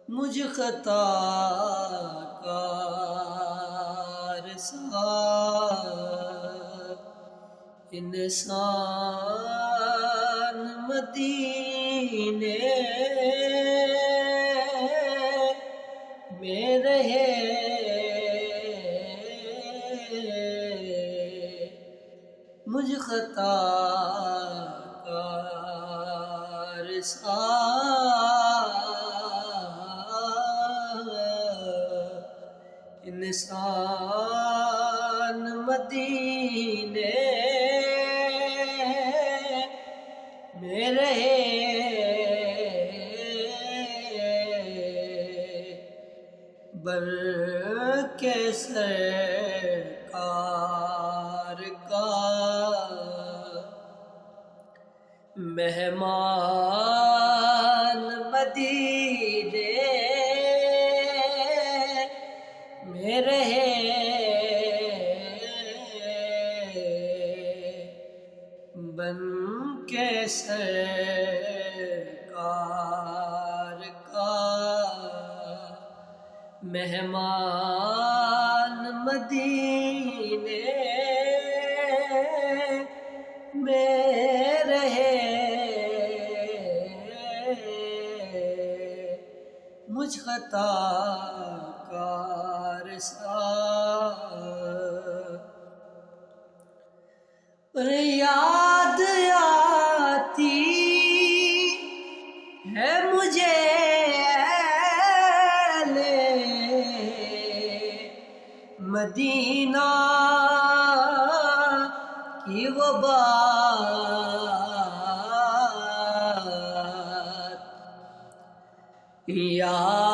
مجھ خطا کار سا انسان مدینے میں رہے، مجھ خطا کار سا انسان مدینے میں رہے، بر کے سرکار کا مہمان مدینے میں رہے، بن کے سرکار کا مہمان مدینے میں رہے، مجھ خطا کار سا یاد آتی ہے مجھے اہل مدینہ کی وہ بات، یاد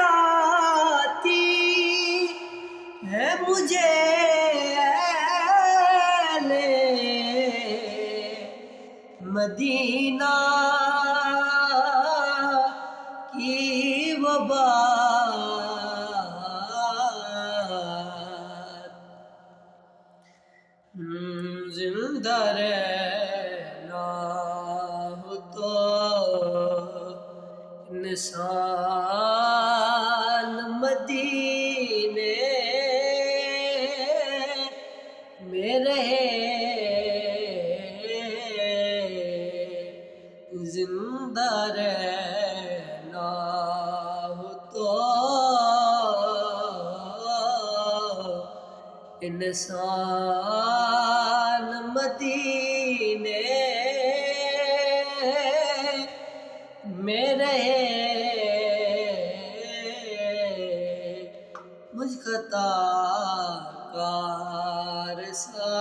آتی ہے مجھے اہل مدینہ کی وہ بات، زندہ رہنا ہو تو انسان مدینے میں رہے، زندہ رہنا ہو تو انسان مدینے میں رہے، مجھ خطا کار سا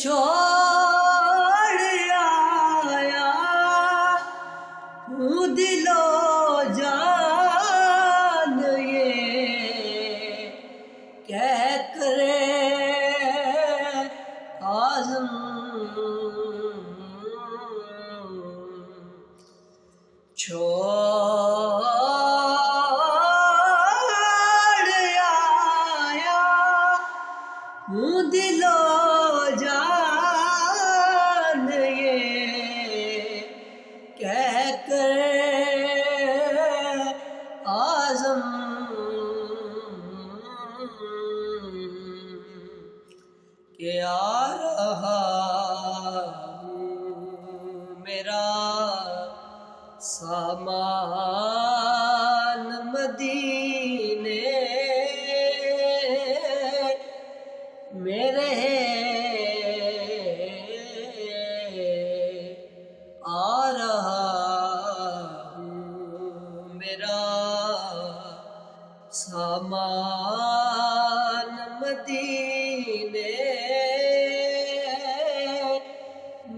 چھوڑ آیا ہوں دل و جان یہ کہہ کر عازم، چھوڑ آیا ہوں دل و جان یہ کہہ کر عازم، کہ آ رہا ہوں میرا سامان مدینے میں رہے، آ رہا ہوں میرا سامان مدینے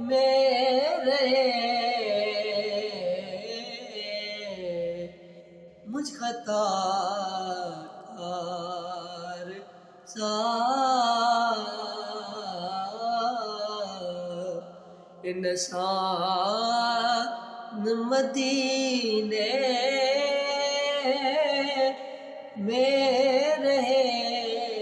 میں رہے، مجھ خطا کار سا انسان مدینے میں رہے